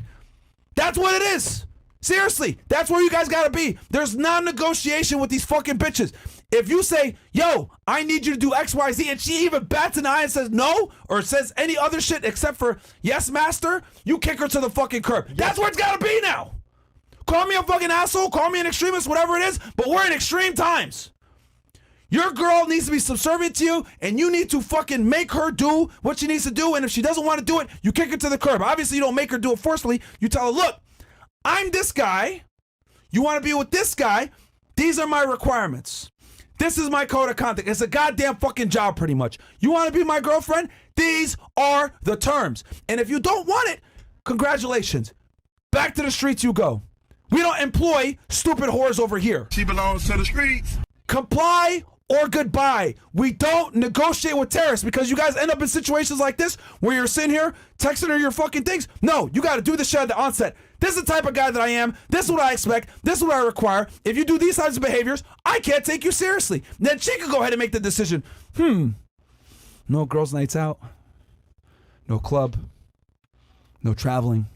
That's what it is. Seriously, that's where you guys gotta be. There's non-negotiation with these fucking bitches. If you say, yo, I need you to do X, Y, Z, and she even bats an eye and says no, or says any other shit except for yes, master, you kick her to the fucking curb. Yes. That's where it's gotta be now. Call me a fucking asshole, call me an extremist, whatever it is, but we're in extreme times. Your girl needs to be subservient to you, and you need to fucking make her do what she needs to do, and if she doesn't want to do it, you kick her to the curb. Obviously, you don't make her do it forcefully. You tell her, look, I'm this guy. You want to be with this guy. These are my requirements. This is my code of conduct. It's a goddamn fucking job pretty much. You want to be my girlfriend? These are the terms. And if you don't want it, congratulations. Back to the streets you go. We don't employ stupid whores over here. She belongs to the streets. Comply or goodbye. We don't negotiate with terrorists because you guys end up in situations like this where you're sitting here texting her your fucking things. No, you got to do this shit at the onset. This is the type of guy that I am. This is what I expect. This is what I require. If you do these types of behaviors, I can't take you seriously. Then she can go ahead and make the decision. No girls' nights out. No club. No traveling.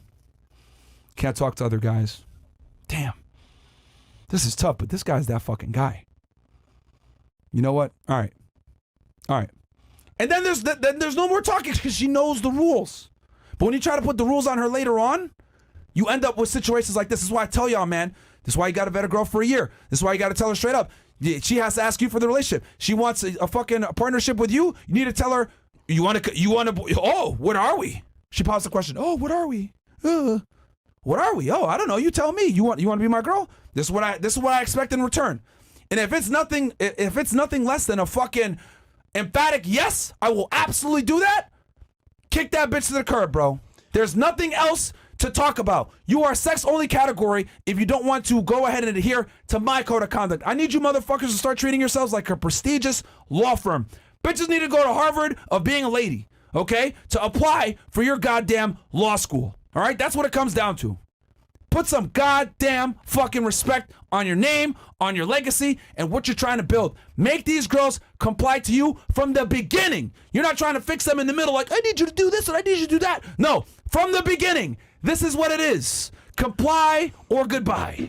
Can't talk to other guys. Damn. This is tough, but this guy's that fucking guy. You know what? All right. And then there's no more talking because she knows the rules. But when you try to put the rules on her later on, you end up with situations like this. This is why I tell y'all, man. This is why you got to vet a girl for a year. This is why you got to tell her straight up. She has to ask you for the relationship. She wants a fucking partnership with you. You need to tell her, you want to, oh, what are we? She pops the question, oh, what are we? What are we? Oh, I don't know. You tell me. You want to be my girl? This is what I expect in return. And if it's nothing less than a fucking emphatic yes, I will absolutely do that. Kick that bitch to the curb, bro. There's nothing else to talk about. You are a sex only category if you don't want to go ahead and adhere to my code of conduct. I need you motherfuckers to start treating yourselves like a prestigious law firm. Bitches need to go to Harvard of being a lady, okay? To apply for your goddamn law school. All right? That's what it comes down to. Put some goddamn fucking respect on your name, on your legacy, and what you're trying to build. Make these girls comply to you from the beginning. You're not trying to fix them in the middle like, I need you to do this and I need you to do that. No, from the beginning, this is what it is. Comply or goodbye.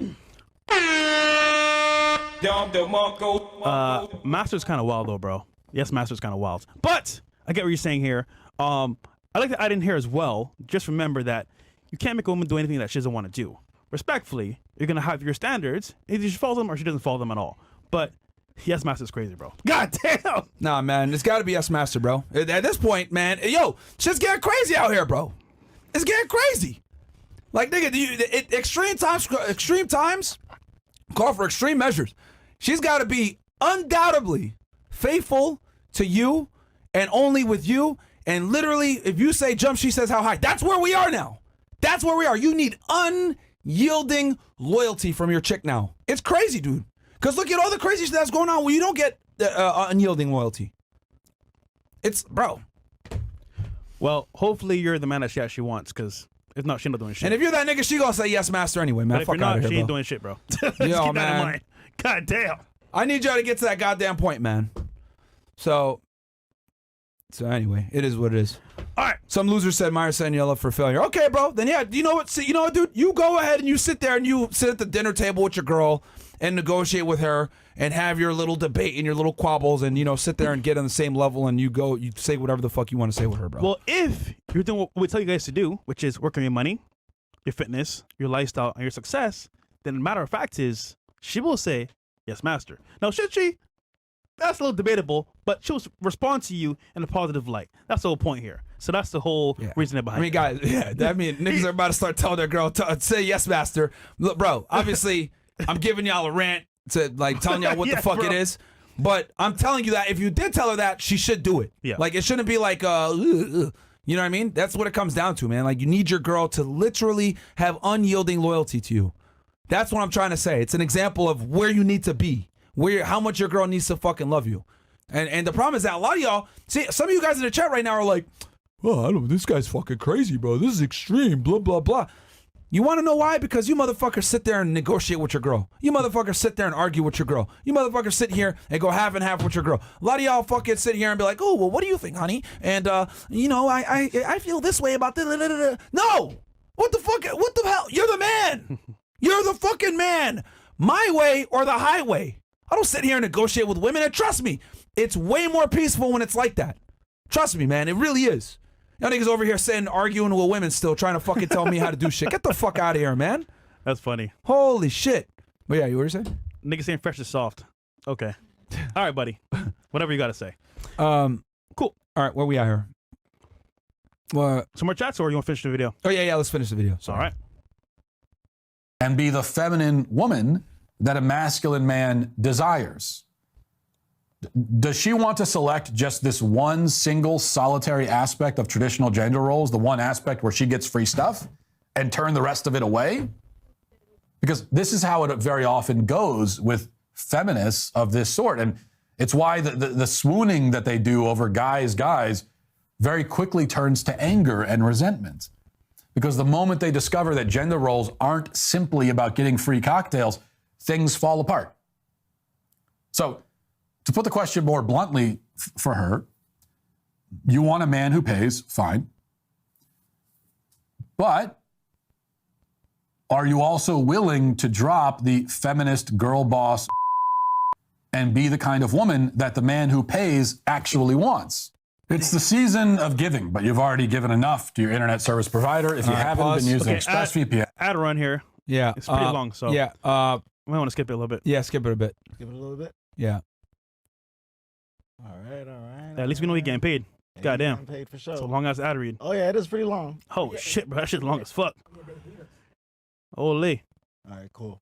Master's kind of wild though, bro. Yes, Master's kind of wild. But I get what you're saying here. I like to add in here as well. Just remember that you can't make a woman do anything that she doesn't want to do. Respectfully, you're going to have your standards. Either she follows them or she doesn't follow them at all. But yes, Master's crazy, bro. God damn. Nah, man, it's got to be yes, Master, bro. At this point, man, yo, shit's getting crazy out here, bro. It's getting crazy. Like, nigga, extreme times call for extreme measures. She's got to be undoubtedly faithful to you and only with you. And literally, if you say jump, she says how high. That's where we are now. That's where we are. You need unyielding loyalty from your chick now. It's crazy, dude. Because look at all the crazy shit that's going on when you don't get unyielding loyalty. It's, bro. Well, hopefully you're the man that she actually wants, because if not, she ain't doing shit. And if you're that nigga, she gonna say yes, master anyway, man. But if Fuck you're not, out of here, she ain't bro. doing shit, bro. Yo, keep that in man. mind. God damn. I need y'all to get to that goddamn point, man. So anyway, it is what it is. All right. Some loser said Myron setting you up for failure. Okay, bro. Then yeah, you know what, dude? You go ahead and you sit there and you sit at the dinner table with your girl and negotiate with her and have your little debate and your little quabbles and, you know, sit there and get on the same level and you say whatever the fuck you want to say with her, bro. Well, if you're doing what we tell you guys to do, which is work on your money, your fitness, your lifestyle, and your success, then the matter of fact is she will say, yes, master. Now, should she? That's a little debatable, but she'll respond to you in a positive light. That's the whole point here. So that's the whole reason behind it. Guys, that means niggas are about to start telling their girl, say yes, master. Look, bro, obviously, I'm giving y'all a rant to, like, telling y'all what the fuck it is. But I'm telling you that if you did tell her that, she should do it. Yeah. Like, it shouldn't be like, you know what I mean? That's what it comes down to, man. Like, you need your girl to literally have unyielding loyalty to you. That's what I'm trying to say. It's an example of where you need to be. How much your girl needs to fucking love you. And the problem is that a lot of y'all, see, some of you guys in the chat right now are like, oh, this guy's fucking crazy, bro. This is extreme, blah, blah, blah. You want to know why? Because you motherfuckers sit there and negotiate with your girl. You motherfuckers sit there and argue with your girl. You motherfuckers sit here and go half and half with your girl. A lot of y'all fucking sit here and be like, oh, well, what do you think, honey? And, you know, I feel this way about this. No! What the fuck? What the hell? You're the man. You're the fucking man. My way or the highway. I don't sit here and negotiate with women, and trust me, it's way more peaceful when it's like that. Trust me, man, it really is. Y'all niggas over here sitting arguing with women still, trying to fucking tell me how to do shit. Get the fuck out of here, man. That's funny. Holy shit. But yeah, you were saying? Niggas saying Fresh is soft. Okay. All right, buddy. Whatever you got to say. Cool. All right, where we at here? Some more chats, or you want to finish the video? Oh, yeah, let's finish the video. Sorry. All right. And be the feminine woman that a masculine man desires. Does she want to select just this one single solitary aspect of traditional gender roles, the one aspect where she gets free stuff, and turn the rest of it away? Because this is how it very often goes with feminists of this sort. And it's why the swooning that they do over guys very quickly turns to anger and resentment. Because the moment they discover that gender roles aren't simply about getting free cocktails, things fall apart. So, to put the question more bluntly for her, you want a man who pays, fine. But are you also willing to drop the feminist girl boss and be the kind of woman that the man who pays actually wants? It's the season of giving, but you've already given enough to your internet service provider if you haven't been using ExpressVPN. Add a run here. Yeah. It's pretty long, so. Yeah. I might want to skip it a little bit. Yeah, skip it a bit. Give it a little bit. Yeah. All right. Yeah, at least we know you're getting paid. Yeah, Goddamn. getting paid for sure. It's a long ass ad read. Oh yeah, it is pretty long. Oh shit, bro. That shit's long as fuck. Holy. All right, cool.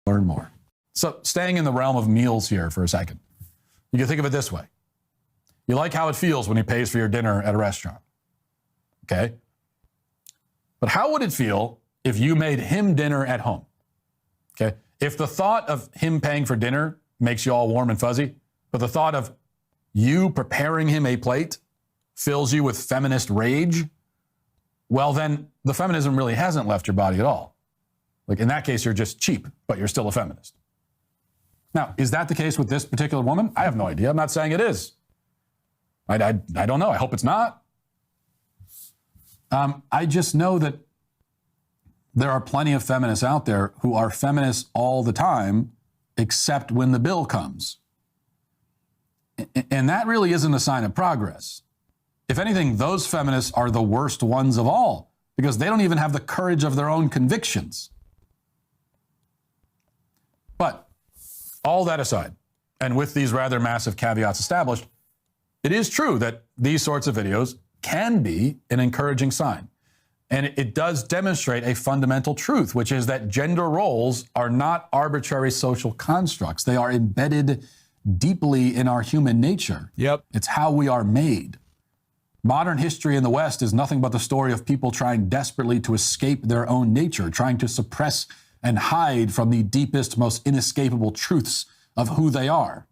Learn more. So staying in the realm of meals here for a second, you can think of it this way. You like how it feels when he pays for your dinner at a restaurant. Okay? But how would it feel if you made him dinner at home? Okay? If the thought of him paying for dinner makes you all warm and fuzzy, but the thought of you preparing him a plate fills you with feminist rage, well, then the feminism really hasn't left your body at all. Like, in that case, you're just cheap, but you're still a feminist. Now, is that the case with this particular woman? I have no idea. I'm not saying it is. I don't know. I hope it's not. I just know that there are plenty of feminists out there who are feminists all the time, except when the bill comes. And that really isn't a sign of progress. If anything, those feminists are the worst ones of all, because they don't even have the courage of their own convictions. But all that aside, and with these rather massive caveats established, it is true that these sorts of videos can be an encouraging sign. And it does demonstrate a fundamental truth, which is that gender roles are not arbitrary social constructs. They are embedded deeply in our human nature. Yep. It's how we are made. Modern history in the West is nothing but the story of people trying desperately to escape their own nature, trying to suppress and hide from the deepest, most inescapable truths of who they are.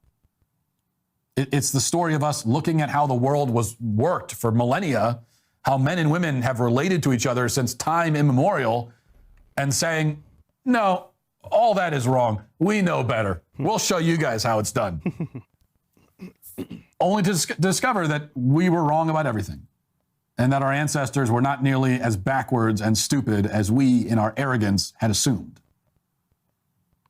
It's the story of us looking at how the world was worked for millennia, how men and women have related to each other since time immemorial, and saying, no, all that is wrong. We know better. We'll show you guys how it's done. Only to discover that we were wrong about everything, and that our ancestors were not nearly as backwards and stupid as we, in our arrogance, had assumed.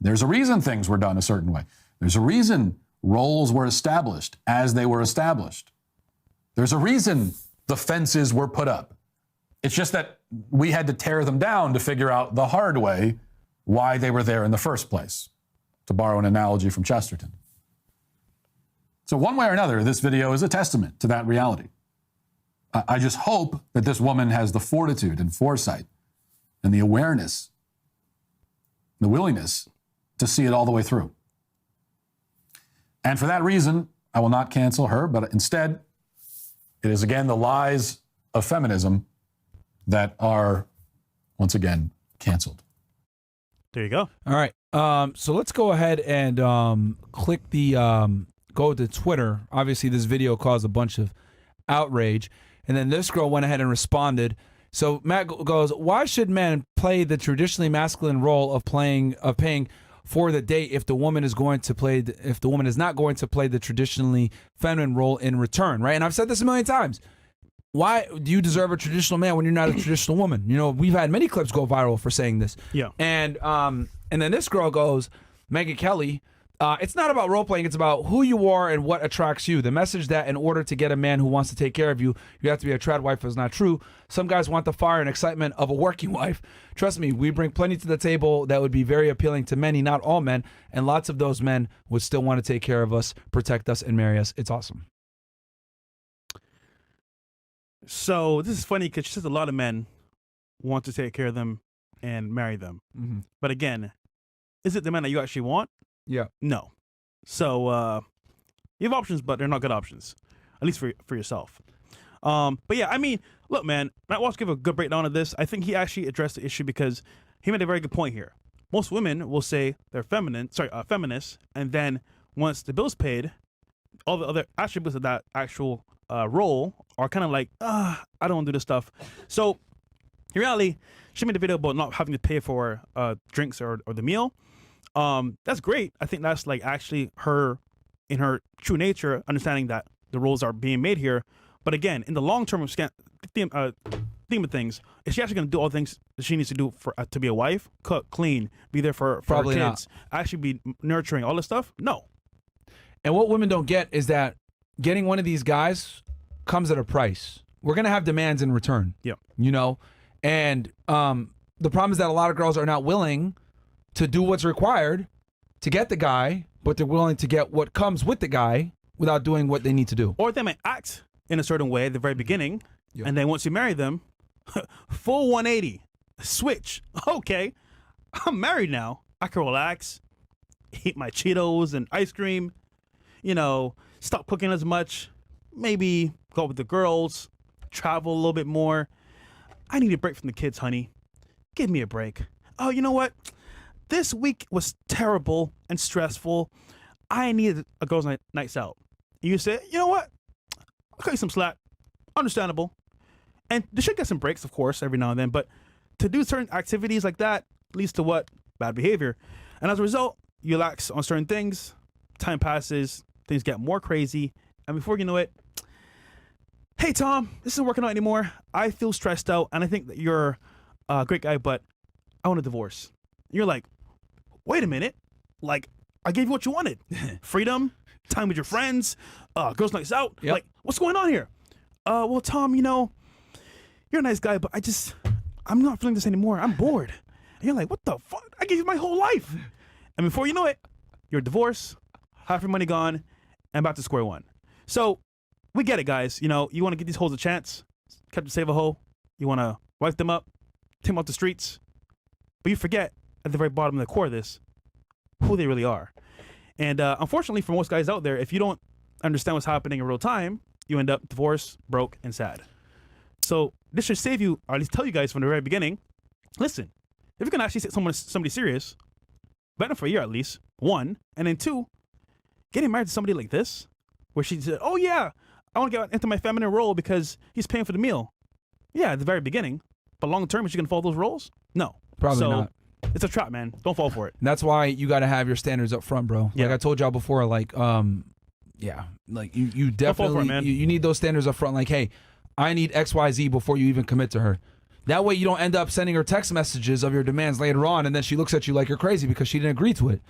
There's a reason things were done a certain way. There's a reason roles were established as they were established. There's a reason the fences were put up. It's just that we had to tear them down to figure out the hard way why they were there in the first place, to borrow an analogy from Chesterton. So one way or another, this video is a testament to that reality. I just hope that this woman has the fortitude and foresight and the awareness, the willingness to see it all the way through. And for that reason, I will not cancel her, but instead, it is again the lies of feminism that are, once again, canceled. There you go. All right. So let's go ahead and click the go to Twitter. Obviously, this video caused a bunch of outrage, and then this girl went ahead and responded. So Matt goes, "Why should men play the traditionally masculine role of paying for the date if the woman is going to play if the woman is not going to play the traditionally feminine role in return?" Right? And I've said this a million times. Why do you deserve a traditional man when you're not a traditional woman? You know, we've had many clips go viral for saying this. Yeah. And then this girl goes, Megyn Kelly, it's not about role playing, it's about who you are and what attracts you. The message that in order to get a man who wants to take care of you, you have to be a trad wife is not true. Some guys want the fire and excitement of a working wife. Trust me, we bring plenty to the table that would be very appealing to many, not all men, and lots of those men would still want to take care of us, protect us, and marry us. It's awesome. So this is funny because she says a lot of men want to take care of them and marry them. Mm-hmm. But again, is it the man that you actually want? Yeah. No. So you have options, but they're not good options, at least for yourself. But yeah, I mean, look, man, Matt Walsh gave a good breakdown of this. I think he actually addressed the issue because he made a very good point here. Most women will say they're feminists, and then once the bill's paid, all the other attributes of that actual role are kind of like, I don't want to do this stuff. So in reality, she made a video about not having to pay for drinks or the meal. That's great. I think that's like actually her, in her true nature, understanding that the roles are being made here. But again, in the long term theme of things, is she actually going to do all the things that she needs to do for to be a wife? Cook, clean, be there for Probably her kids, actually be nurturing, all this stuff? No. And what women don't get is that getting one of these guys comes at a price. We're going to have demands in return. Yep. You know? And the problem is that a lot of girls are not willing to do what's required to get the guy, but they're willing to get what comes with the guy without doing what they need to do. Or they might act in a certain way at the very beginning, Yep. and then once you marry them, full 180, switch. Okay, I'm married now. I can relax, eat my Cheetos and ice cream, stop cooking as much, maybe go out with the girls, travel a little bit more. I need a break from the kids, honey. Give me a break. Oh, you know what? This week was terrible and stressful. I needed a girls' nights out. You say, you know what? I'll cut you some slack. Understandable. And they should get some breaks, of course, every now and then. But to do certain activities like that leads to what? Bad behavior. And as a result, you lax on certain things. Time passes. Things get more crazy. And before you know it, hey, Tom, this isn't working out anymore. I feel stressed out. And I think that you're a great guy, but I want a divorce. You're like, wait a minute. Like, I gave you what you wanted. Freedom, time with your friends, girls' nights out. Yep. Like, what's going on here? Well, Tom, you're a nice guy, but I'm not feeling this anymore. I'm bored. And you're like, what the fuck? I gave you my whole life. And before you know it, you're divorced, half your money gone, and back to square one. So we get it, guys. You want to give these hoes a chance. Captain Save a Hoe. You want to wipe them up, take them off the streets. But you forget at the very bottom of the core of this, who they really are. And unfortunately for most guys out there, if you don't understand what's happening in real time, you end up divorced, broke, and sad. So this should save you, or at least tell you guys from the very beginning, listen, if you can actually say somebody serious, better for a year at least, one, and then two, getting married to somebody like this, where she said, oh yeah, I want to get into my feminine role because he's paying for the meal. Yeah, at the very beginning. But long term, is she going to follow those roles? No. Probably not. It's a trap, man. Don't fall for it. And that's why you got to have your standards up front, bro. Yeah. Like I told y'all before, like, like you definitely, for it, man. you need those standards up front. Like, hey, I need XYZ before you even commit to her. That way you don't end up sending her text messages of your demands later on, and then she looks at you like you're crazy because she didn't agree to it.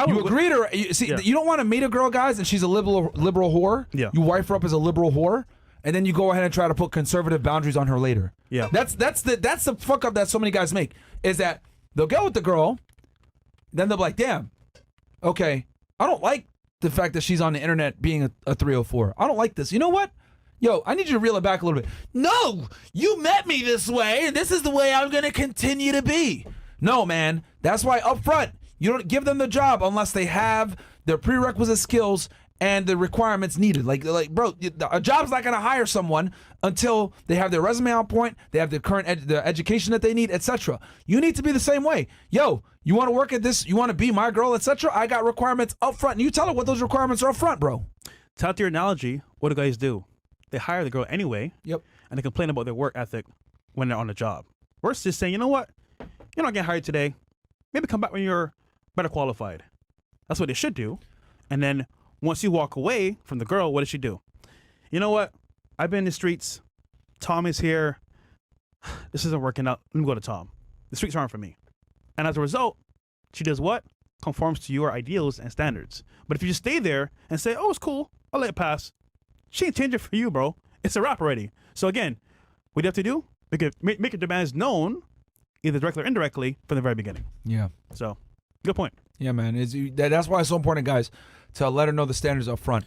You agreed to her. You don't want to meet a girl, guys, and she's a liberal whore. Yeah. You wife her up as a liberal whore, and then you go ahead and try to put conservative boundaries on her later. Yeah. That's the fuck up that so many guys make, is that they'll get with the girl, then they'll be like, damn, okay, I don't like the fact that she's on the internet being a 304. I don't like this. You know what? Yo, I need you to reel it back a little bit. No, you met me this way, and this is the way I'm going to continue to be. No, man. That's why up front, you don't give them the job unless they have the prerequisite skills and the requirements needed. Like, bro, a job's not going to hire someone until they have their resume on point, they have the current the education that they need, etc. You need to be the same way. Yo, you want to work at this, you want to be my girl, etc. I got requirements up front, and you tell her what those requirements are up front, bro. To out your analogy, what do guys do? They hire the girl anyway. Yep. And they complain about their work ethic when they're on the job. Versus saying, you know what? You're not getting hired today. Maybe come back when you're better qualified. That's what they should do. And then once you walk away from the girl, what does she do? You know what? I've been in the streets. Tom is here. This isn't working out. Let me go to Tom. The streets aren't for me. And as a result, she does what? Conforms to your ideals and standards. But if you just stay there and say, oh, it's cool, I'll let it pass. She ain't changing for you, bro. It's a wrap already. So again, what do you have to do? Make your demands known, either directly or indirectly, from the very beginning. Yeah. So, good point. Yeah, man. That's why it's so important, guys, to let her know the standards up front.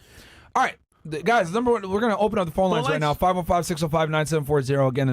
All right, guys, number one, we're going to open up the phone lines right now, 515-605-9740. Again,